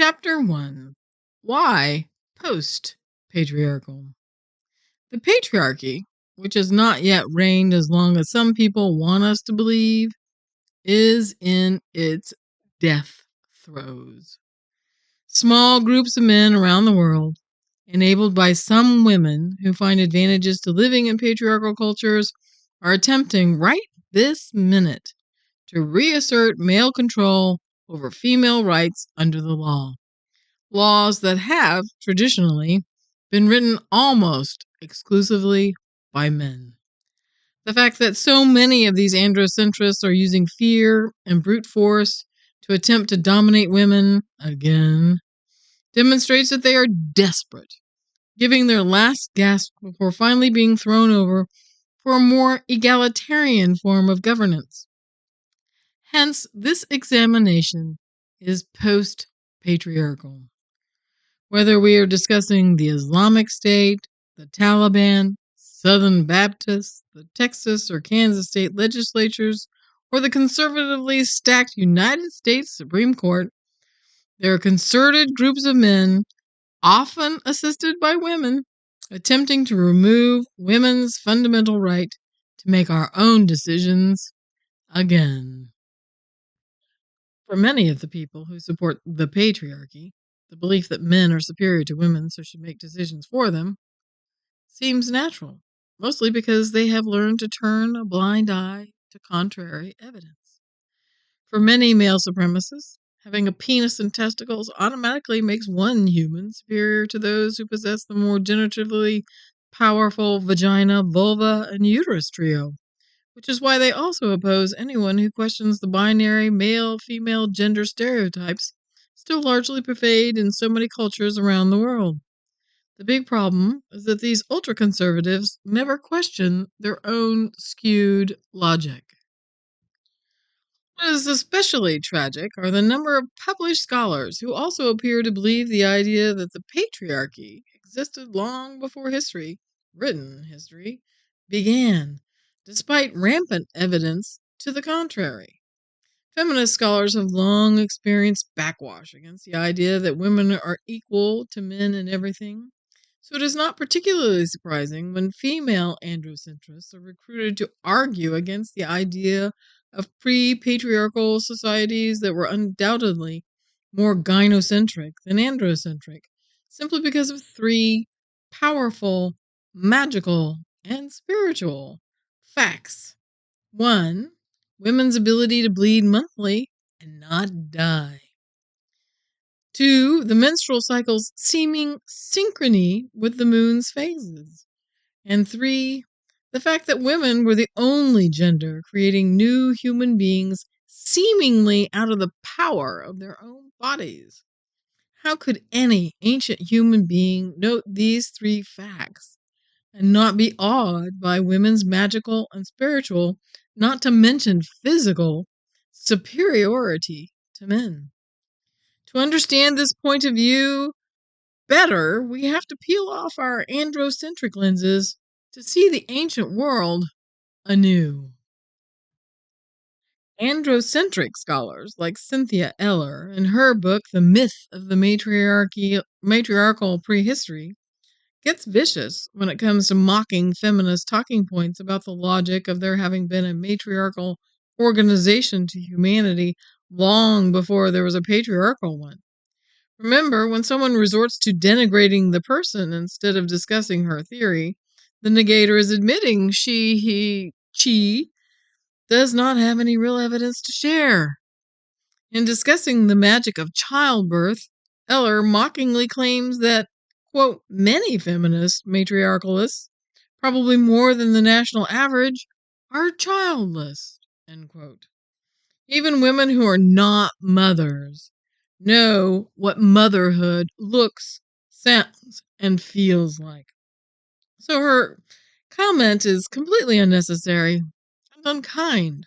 Chapter 1. Why Post-Patriarchal? The patriarchy, which has not yet reigned as long as some people want us to believe, is in its death throes. Small groups of men around the world, enabled by some women who find advantages to living in patriarchal cultures, are attempting right this minute to reassert male control over female rights under the law. Laws that have, traditionally, been written almost exclusively by men. The fact that so many of these androcentrists are using fear and brute force to attempt to dominate women again demonstrates that they are desperate, giving their last gasp before finally being thrown over for a more egalitarian form of governance. Hence, this examination is post-patriarchal. Whether we are discussing the Islamic State, the Taliban, Southern Baptists, the Texas or Kansas state legislatures, or the conservatively stacked United States Supreme Court, there are concerted groups of men, often assisted by women, attempting to remove women's fundamental right to make our own decisions again. For many of the people who support the patriarchy, the belief that men are superior to women so should make decisions for them seems natural, mostly because they have learned to turn a blind eye to contrary evidence. For many male supremacists, having a penis and testicles automatically makes one human superior to those who possess the more generatively powerful vagina, vulva, and uterus trio, which is why they also oppose anyone who questions the binary male-female gender stereotypes still largely pervade in so many cultures around the world. The big problem is that these ultra-conservatives never question their own skewed logic. What is especially tragic are the number of published scholars who also appear to believe the idea that the patriarchy existed long before history, written history, began, despite rampant evidence to the contrary. Feminist scholars have long experienced backwash against the idea that women are equal to men in everything, so it is not particularly surprising when female androcentrists are recruited to argue against the idea of pre-patriarchal societies that were undoubtedly more gynocentric than androcentric, simply because of three powerful, magical, and spiritual facts. 1. Women's ability to bleed monthly and not die. 2. The menstrual cycle's seeming synchrony with the moon's phases. And 3. The fact that women were the only gender creating new human beings seemingly out of the power of their own bodies. How could any ancient human being note these three facts and not be awed by women's magical and spiritual, not to mention physical, superiority to men? To understand this point of view better, we have to peel off our androcentric lenses to see the ancient world anew. Androcentric scholars like Cynthia Eller, in her book The Myth of the Matriarchal Prehistory, gets vicious when it comes to mocking feminist talking points about the logic of there having been a matriarchal organization to humanity long before there was a patriarchal one. Remember, when someone resorts to denigrating the person instead of discussing her theory, the negator is admitting she does not have any real evidence to share. In discussing the magic of childbirth, Eller mockingly claims that, quote, many feminist matriarchalists, probably more than the national average, are childless, end quote. Even women who are not mothers know what motherhood looks, sounds, and feels like. So her comment is completely unnecessary and unkind.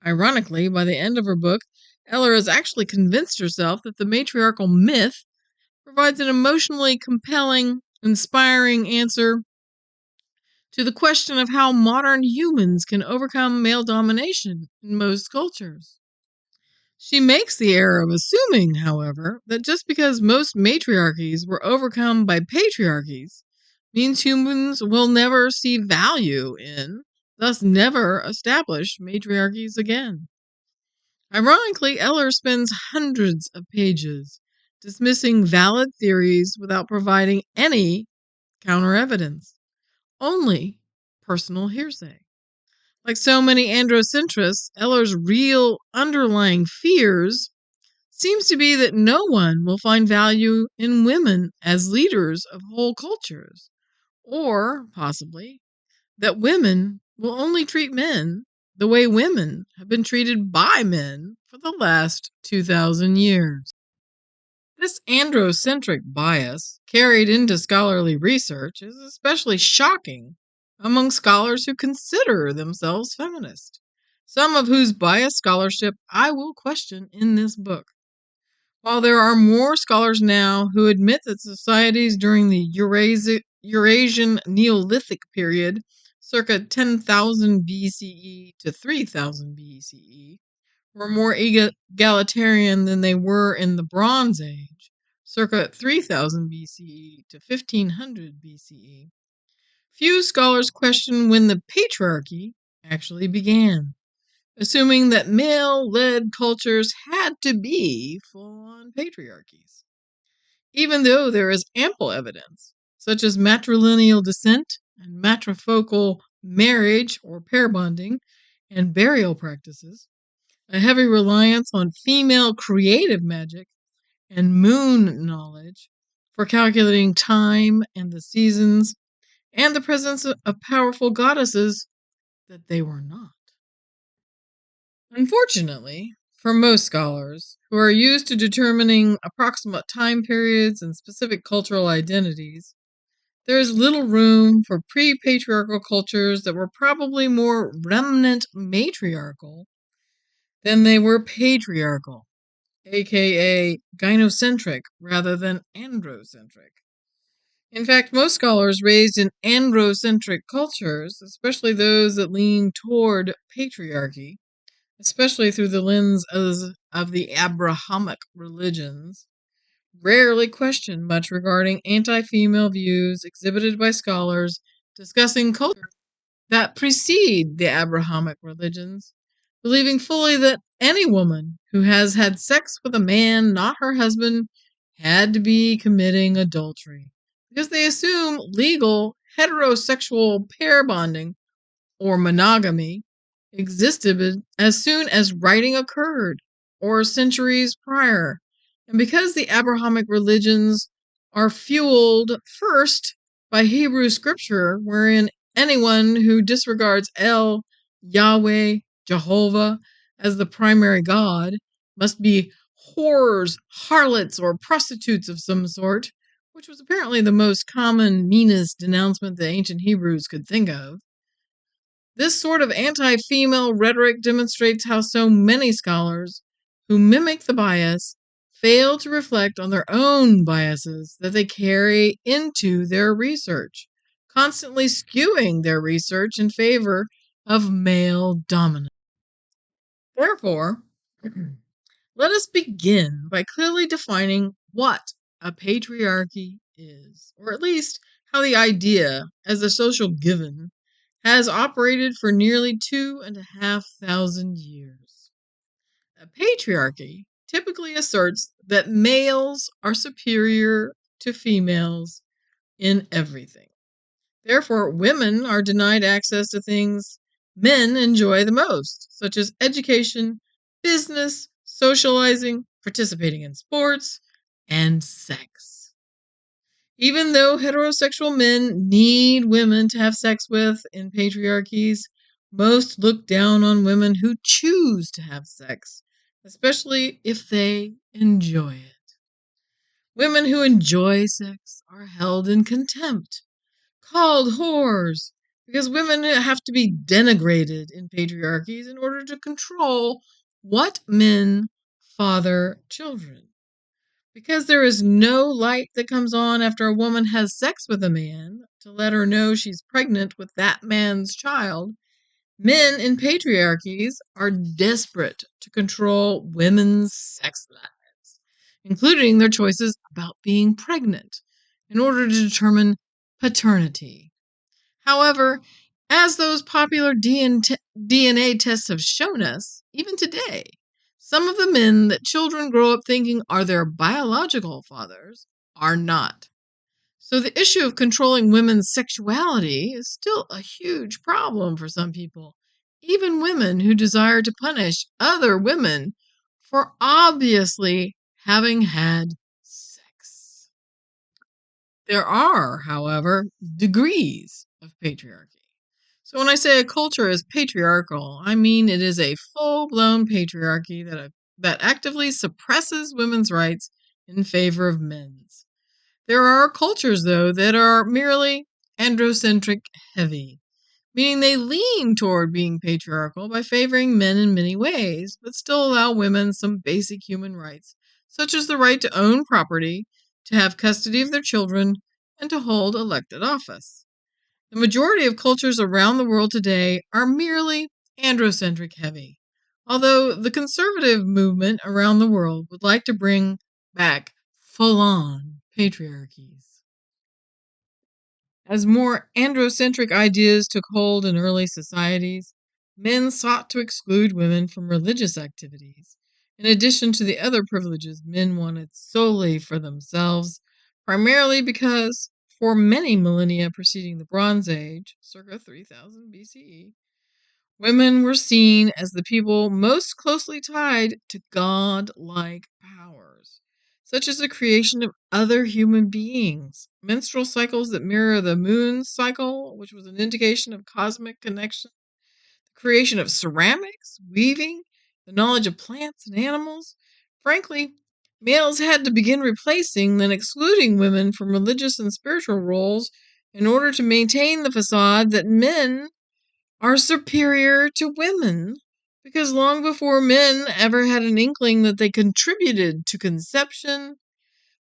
Ironically, by the end of her book, Eller has actually convinced herself that the matriarchal myth provides an emotionally compelling, inspiring answer to the question of how modern humans can overcome male domination in most cultures. She makes the error of assuming, however, that just because most matriarchies were overcome by patriarchies means humans will never see value in, thus never establish matriarchies again. Ironically, Eller spends hundreds of pages dismissing valid theories without providing any counter evidence, only personal hearsay. Like so many androcentrists, Eller's real underlying fears seems to be that no one will find value in women as leaders of whole cultures, or possibly that women will only treat men the way women have been treated by men for the last 2,000 years. This androcentric bias, carried into scholarly research, is especially shocking among scholars who consider themselves feminist, some of whose biased scholarship I will question in this book. While there are more scholars now who admit that societies during the Eurasian Neolithic period, circa 10,000 BCE to 3000 BCE, were more egalitarian than they were in the Bronze Age, circa 3000 BCE to 1500 BCE, few scholars question when the patriarchy actually began, assuming that male-led cultures had to be full-on patriarchies. Even though there is ample evidence, such as matrilineal descent and matrifocal marriage or pair bonding and burial practices, a heavy reliance on female creative magic and moon knowledge for calculating time and the seasons, and the presence of powerful goddesses that they were not. Unfortunately, for most scholars, who are used to determining approximate time periods and specific cultural identities, there is little room for pre-patriarchal cultures that were probably more remnant matriarchal than they were patriarchal, aka gynocentric rather than androcentric. In fact, most scholars raised in androcentric cultures, especially those that lean toward patriarchy, especially through the lens of the Abrahamic religions, rarely question much regarding anti-female views exhibited by scholars discussing culture that precede the Abrahamic religions, believing fully that any woman who has had sex with a man not her husband had to be committing adultery, because they assume legal heterosexual pair bonding or monogamy existed as soon as writing occurred or centuries prior. And because the Abrahamic religions are fueled first by Hebrew scripture, wherein anyone who disregards El, Yahweh, Jehovah as the primary God must be whores, harlots, or prostitutes of some sort, which was apparently the most common, meanest denouncement the ancient Hebrews could think of. This sort of anti-female rhetoric demonstrates how so many scholars who mimic the bias fail to reflect on their own biases that they carry into their research, constantly skewing their research in favor of male dominance. Therefore, let us begin by clearly defining what a patriarchy is, or at least how the idea, as a social given, has operated for nearly 2,500 years. A patriarchy typically asserts that males are superior to females in everything. Therefore, women are denied access to things men enjoy the most, such as education, business, socializing, participating in sports, and sex. Even though heterosexual men need women to have sex with in patriarchies, most look down on women who choose to have sex, especially if they enjoy it. Women who enjoy sex are held in contempt, called whores, because women have to be denigrated in patriarchies in order to control what men father children. Because there is no light that comes on after a woman has sex with a man to let her know she's pregnant with that man's child, Men in patriarchies are desperate to control women's sex lives, including their choices about being pregnant, in order to determine paternity. However, as those popular DNA tests have shown us, even today, some of the men that children grow up thinking are their biological fathers are not. So the issue of controlling women's sexuality is still a huge problem for some people, even women who desire to punish other women for obviously having had sex. There are, however, degrees of patriarchy. So when I say a culture is patriarchal, I mean it is a full-blown patriarchy that actively suppresses women's rights in favor of men's. There are cultures, though, that are merely androcentric heavy, meaning they lean toward being patriarchal by favoring men in many ways, but still allow women some basic human rights, such as the right to own property, to have custody of their children, and to hold elected office. The majority of cultures around the world today are merely androcentric heavy, although the conservative movement around the world would like to bring back full on patriarchies. As more androcentric ideas took hold in early societies, men sought to exclude women from religious activities, in addition to the other privileges men wanted solely for themselves, primarily because, for many millennia preceding the Bronze Age, circa 3000 BCE, women were seen as the people most closely tied to god-like powers, such as the creation of other human beings, menstrual cycles that mirror the moon's cycle, which was an indication of cosmic connection, the creation of ceramics, weaving, the knowledge of plants and animals. Frankly, males had to begin replacing, then excluding women from religious and spiritual roles in order to maintain the facade that men are superior to women, because long before men ever had an inkling that they contributed to conception,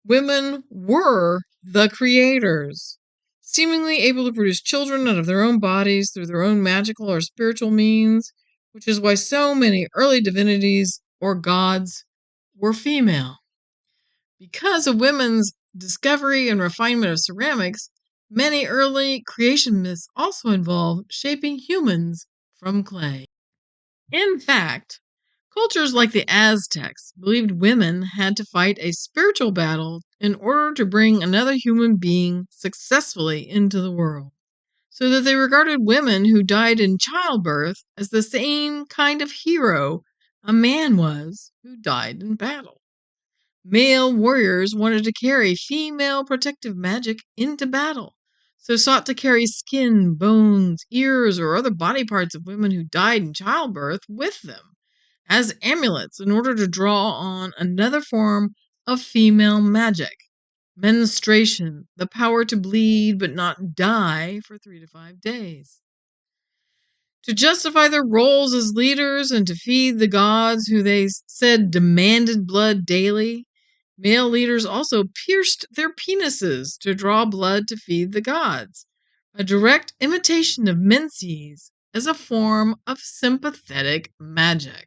women were the creators, seemingly able to produce children out of their own bodies through their own magical or spiritual means, which is why so many early divinities or gods were female. Because of women's discovery and refinement of ceramics, many early creation myths also involve shaping humans from clay. In fact, cultures like the Aztecs believed women had to fight a spiritual battle in order to bring another human being successfully into the world, so that they regarded women who died in childbirth as the same kind of hero a man was who died in battle. Male warriors wanted to carry female protective magic into battle, so sought to carry skin, bones, ears, or other body parts of women who died in childbirth with them as amulets in order to draw on another form of female magic: menstruation, the power to bleed but not die for 3 to 5 days. To justify their roles as leaders and to feed the gods who they said demanded blood daily, male leaders also pierced their penises to draw blood to feed the gods, a direct imitation of menses as a form of sympathetic magic.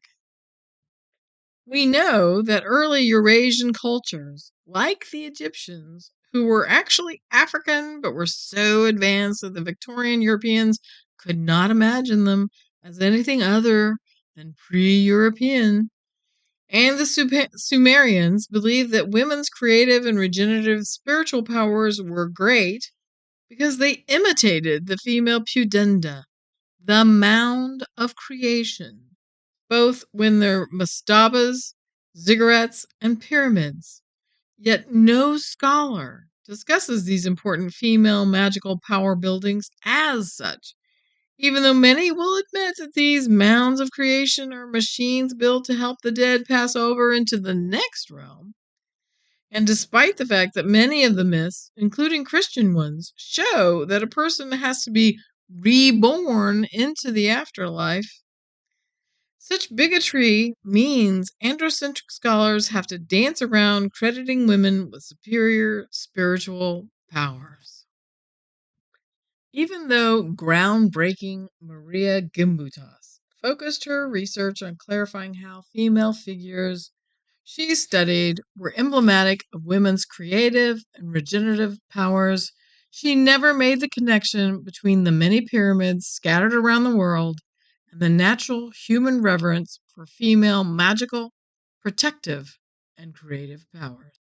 We know that early Eurasian cultures, like the Egyptians, who were actually African but were so advanced that the Victorian Europeans could not imagine them as anything other than pre-European, and the Sumerians believed that women's creative and regenerative spiritual powers were great because they imitated the female pudenda, the mound of creation, both when they're mastabas, ziggurats, and pyramids. Yet no scholar discusses these important female magical power buildings as such, even though many will admit that these mounds of creation are machines built to help the dead pass over into the next realm. And despite the fact that many of the myths, including Christian ones, show that a person has to be reborn into the afterlife, such bigotry means androcentric scholars have to dance around crediting women with superior spiritual powers. Even though groundbreaking Maria Gimbutas focused her research on clarifying how female figures she studied were emblematic of women's creative and regenerative powers, she never made the connection between the many pyramids scattered around the world and the natural human reverence for female magical, protective, and creative powers.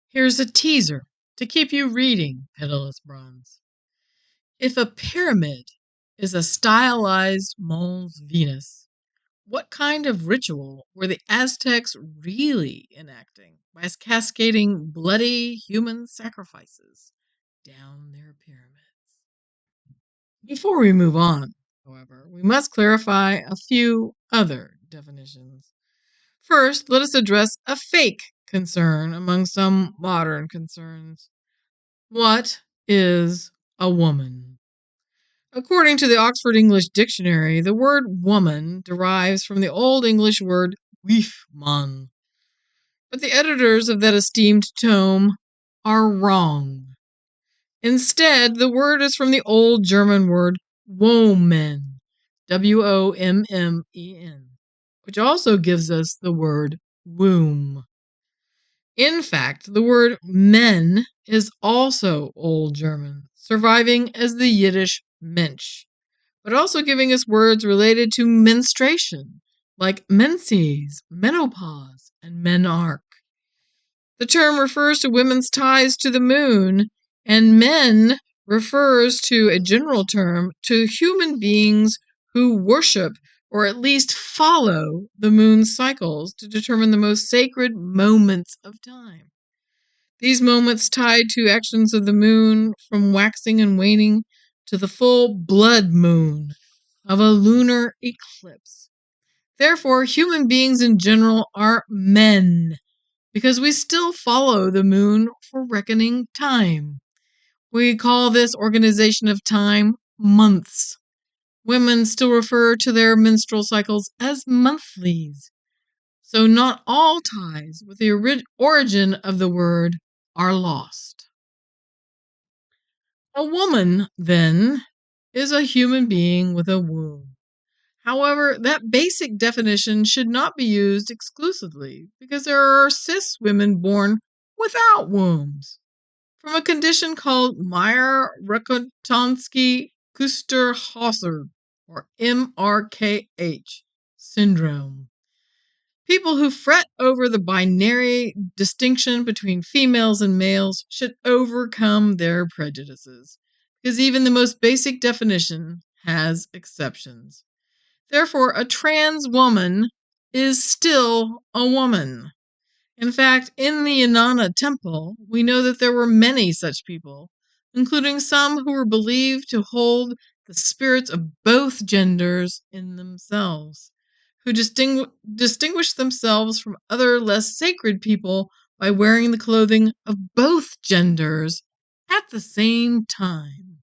Here's a teaser to keep you reading, Pitiless Bronze. If a pyramid is a stylized Mons Venus, what kind of ritual were the Aztecs really enacting by cascading bloody human sacrifices down their pyramids? Before we move on, however, we must clarify a few other definitions. First, let us address a fake concern among some modern concerns. What is a woman? According to the Oxford English Dictionary, the word woman derives from the Old English word weefman. But the editors of that esteemed tome are wrong. Instead, the word is from the Old German word Women, Wommen, which also gives us the word womb. In fact, the word men is also Old German, surviving as the Yiddish Mensch, but also giving us words related to menstruation, like menses, menopause, and menarche. The term refers to women's ties to the moon, and men refers to a general term to human beings who worship or at least follow the moon's cycles to determine the most sacred moments of time. These moments tied to actions of the moon from waxing and waning to the full blood moon of a lunar eclipse. Therefore, human beings in general are men because we still follow the moon for reckoning time. We call this organization of time months. Women still refer to their menstrual cycles as monthlies. So not all ties with the origin of the word are lost. A woman, then, is a human being with a womb. However, that basic definition should not be used exclusively because there are cis women born without wombs from a condition called Mayer-Rokitansky-Kuster-Hauser, or MRKH syndrome. People who fret over the binary distinction between females and males should overcome their prejudices, because even the most basic definition has exceptions. Therefore, a trans woman is still a woman. In fact, in the Inanna temple, we know that there were many such people, including some who were believed to hold the spirits of both genders in themselves, who distinguished themselves from other less sacred people by wearing the clothing of both genders at the same time.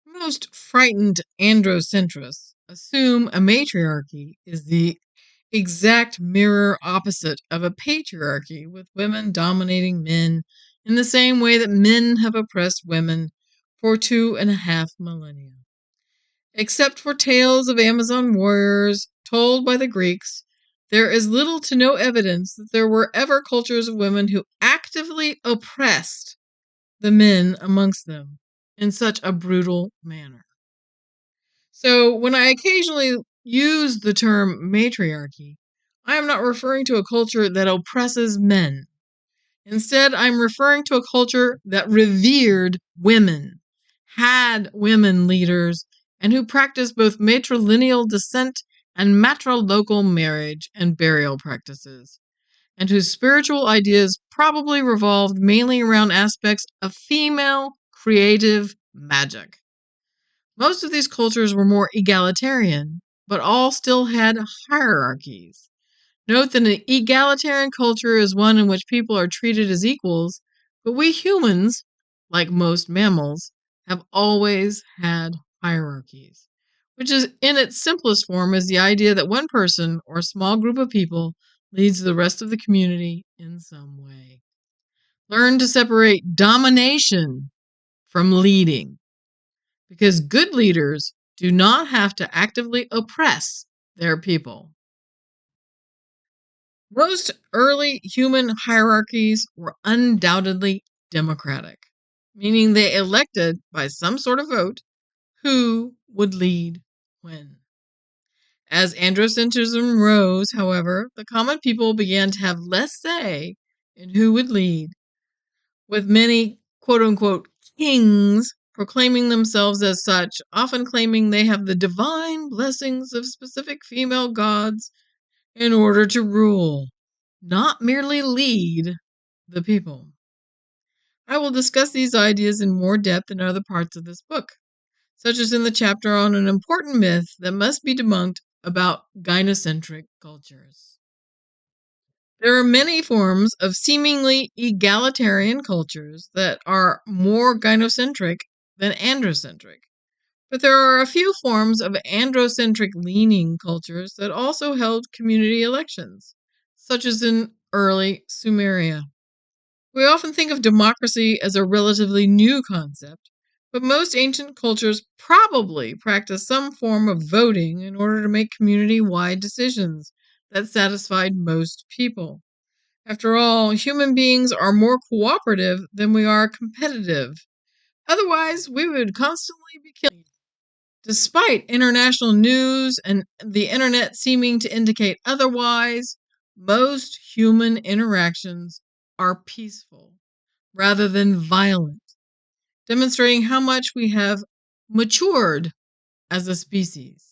Most frightened androcentrists assume a matriarchy is the exact mirror opposite of a patriarchy, with women dominating men in the same way that men have oppressed women for 2.5 millennia. Except for tales of Amazon warriors told by the Greeks, there is little to no evidence that there were ever cultures of women who actively oppressed the men amongst them in such a brutal manner. So when I occasionally use the term matriarchy, I am not referring to a culture that oppresses men. Instead, I'm referring to a culture that revered women, had women leaders, and who practiced both matrilineal descent and matrilocal marriage and burial practices, and whose spiritual ideas probably revolved mainly around aspects of female creative magic. Most of these cultures were more egalitarian, but all still had hierarchies. Note that an egalitarian culture is one in which people are treated as equals, but we humans, like most mammals, have always had hierarchies, which is in its simplest form is the idea that one person or a small group of people leads the rest of the community in some way. Learn to separate domination from leading. because good leaders do not have to actively oppress their people. Most early human hierarchies were undoubtedly democratic, meaning they elected by some sort of vote who would lead when. As androcentrism rose, however, the common people began to have less say in who would lead, with many quote unquote kings proclaiming themselves as such, often claiming they have the divine blessings of specific female gods in order to rule, not merely lead the people. I will discuss these ideas in more depth in other parts of this book, such as in the chapter on an important myth that must be debunked about gynocentric cultures. There are many forms of seemingly egalitarian cultures that are more gynocentric than androcentric, but there are a few forms of androcentric leaning cultures that also held community elections, such as in early Sumeria. We often think of democracy as a relatively new concept, but most ancient cultures probably practiced some form of voting in order to make community-wide decisions that satisfied most people. After all, human beings are more cooperative than we are competitive. Otherwise, we would constantly be killing. Despite international news and the internet seeming to indicate otherwise, most human interactions are peaceful rather than violent, demonstrating how much we have matured as a species.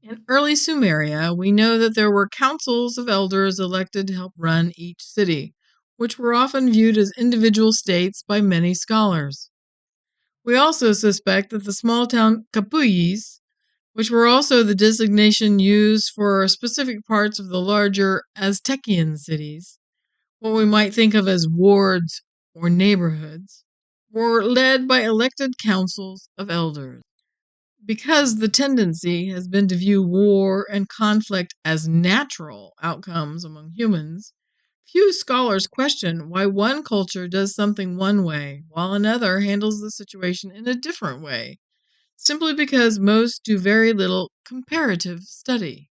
In early Sumeria, we know that there were councils of elders elected to help run each city, which were often viewed as individual states by many scholars. We also suspect that the small town capullis, which were also the designation used for specific parts of the larger Aztecian cities, what we might think of as wards or neighborhoods, were led by elected councils of elders. Because the tendency has been to view war and conflict as natural outcomes among humans, few scholars question why one culture does something one way while another handles the situation in a different way, simply because most do very little comparative study.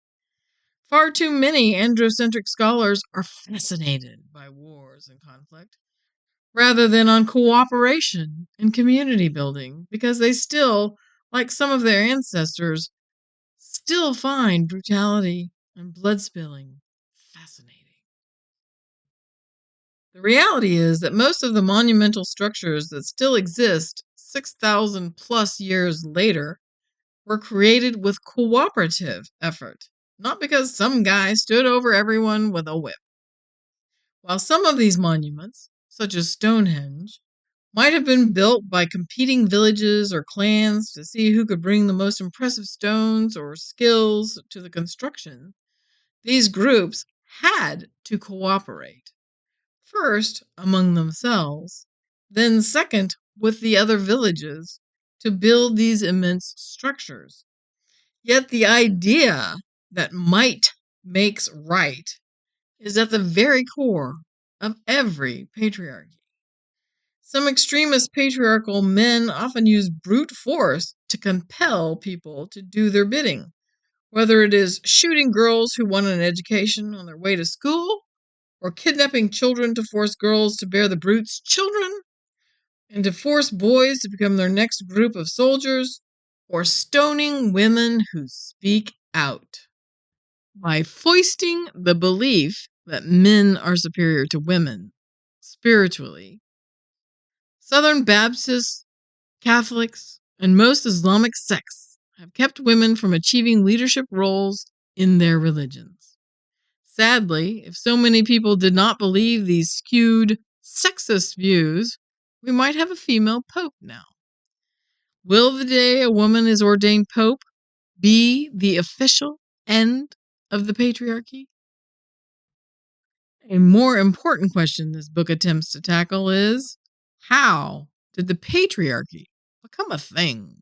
Far too many androcentric scholars are fascinated by wars and conflict, rather than on cooperation and community building, because they still, like some of their ancestors, still find brutality and blood spilling fascinating. The reality is that most of the monumental structures that still exist 6,000 plus years later were created with cooperative effort, not because some guy stood over everyone with a whip. While some of these monuments, such as Stonehenge, might have been built by competing villages or clans to see who could bring the most impressive stones or skills to the construction, these groups had to cooperate. First, among themselves, then, second, with the other villages to build these immense structures. Yet the idea that might makes right is at the very core of every patriarchy. Some extremist patriarchal men often use brute force to compel people to do their bidding, whether it is shooting girls who want an education on their way to school, or kidnapping children to force girls to bear the brute's children, and to force boys to become their next group of soldiers, or stoning women who speak out. By foisting the belief that men are superior to women spiritually, Southern Baptists, Catholics, and most Islamic sects have kept women from achieving leadership roles in their religions. Sadly, if so many people did not believe these skewed, sexist views, we might have a female pope now. Will the day a woman is ordained pope be the official end of the patriarchy? A more important question this book attempts to tackle is, how did the patriarchy become a thing?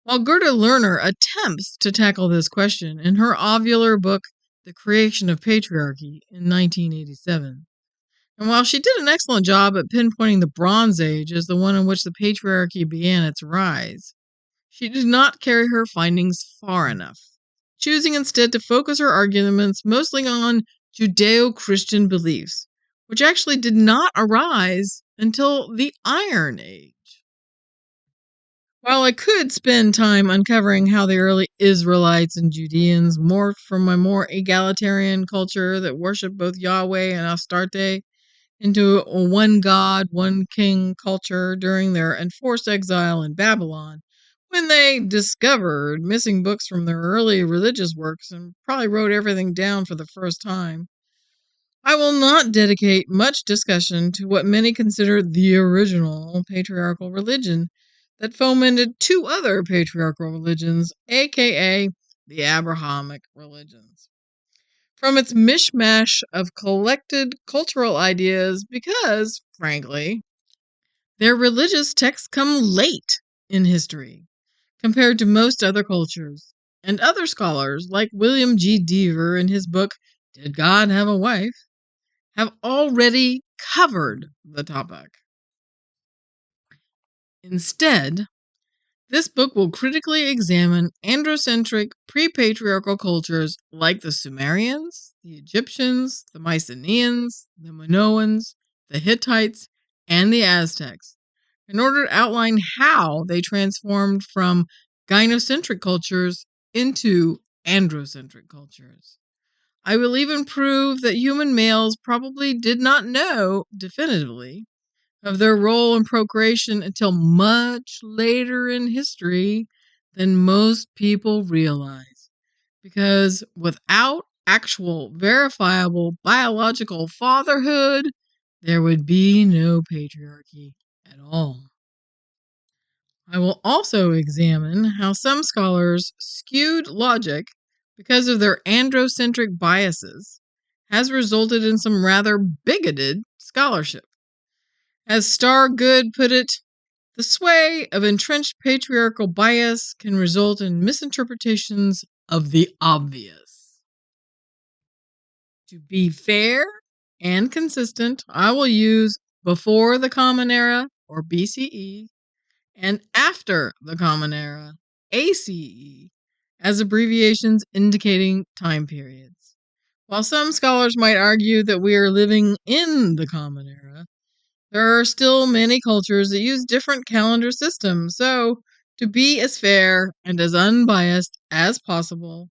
While Gerda Lerner attempts to tackle this question in her ovular book, The Creation of Patriarchy, in 1987, And while she did an excellent job at pinpointing the Bronze Age as the one in which the patriarchy began its rise, she did not carry her findings far enough, choosing instead to focus her arguments mostly on Judeo-Christian beliefs, which actually did not arise until the Iron Age. While I could spend time uncovering how the early Israelites and Judeans morphed from a more egalitarian culture that worshiped both Yahweh and Astarte into a one god, one king culture during their enforced exile in Babylon, when they discovered missing books from their early religious works and probably wrote everything down for the first time, I will not dedicate much discussion to what many consider the original patriarchal religion that fomented two other patriarchal religions, aka the Abrahamic religions, from its mishmash of collected cultural ideas because, frankly, their religious texts come late in history compared to most other cultures. And other scholars, like William G. Deaver in his book, Did God Have a Wife?, have already covered the topic. Instead, this book will critically examine androcentric pre-patriarchal cultures like the Sumerians, the Egyptians, the Mycenaeans, the Minoans, the Hittites, and the Aztecs, in order to outline how they transformed from gynocentric cultures into androcentric cultures. I will even prove that human males probably did not know definitively of their role in procreation until much later in history than most people realize. Because without actual verifiable biological fatherhood, there would be no patriarchy at all. I will also examine how some scholars' skewed logic, because of their androcentric biases, has resulted in some rather bigoted scholarship. As Stargood put it, the sway of entrenched patriarchal bias can result in misinterpretations of the obvious. To be fair and consistent, I will use before the Common Era, or BCE, and after the Common Era, ACE, as abbreviations indicating time periods. While some scholars might argue that we are living in the Common Era, there are still many cultures that use different calendar systems, so to be as fair and as unbiased as possible,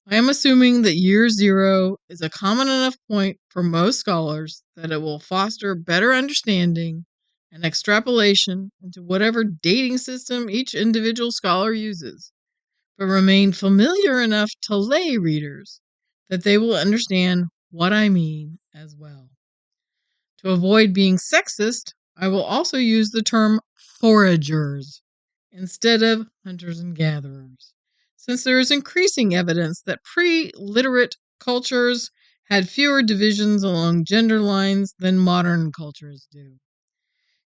I am assuming that year zero is a common enough point for most scholars that it will foster better understanding and extrapolation into whatever dating system each individual scholar uses, but remain familiar enough to lay readers that they will understand what I mean as well. To avoid being sexist, I will also use the term foragers instead of hunters and gatherers, since there is increasing evidence that pre-literate cultures had fewer divisions along gender lines than modern cultures do.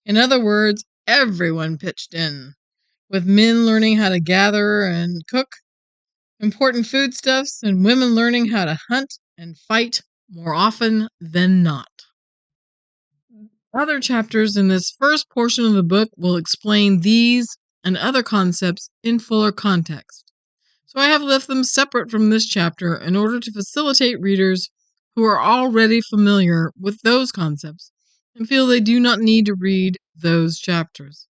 In other words, everyone pitched in, with men learning how to gather and cook important foodstuffs and women learning how to hunt and fight more often than not. Other chapters in this first portion of the book will explain these and other concepts in fuller context. So I have left them separate from this chapter in order to facilitate readers who are already familiar with those concepts and feel they do not need to read those chapters.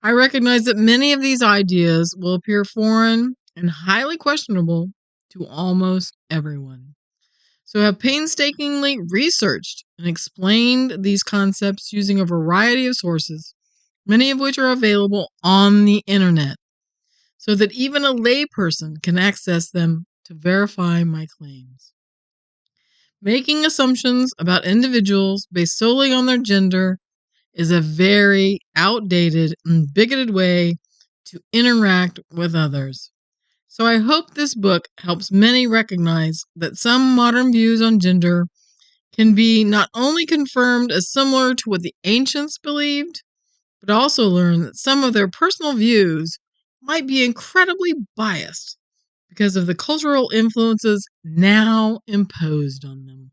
I recognize that many of these ideas will appear foreign and highly questionable to almost everyone. So have painstakingly researched and explained these concepts using a variety of sources, many of which are available on the internet, so that even a layperson can access them to verify my claims. Making assumptions about individuals based solely on their gender is a very outdated and bigoted way to interact with others. So I hope this book helps many recognize that some modern views on gender can be not only confirmed as similar to what the ancients believed, but also learn that some of their personal views might be incredibly biased because of the cultural influences now imposed on them.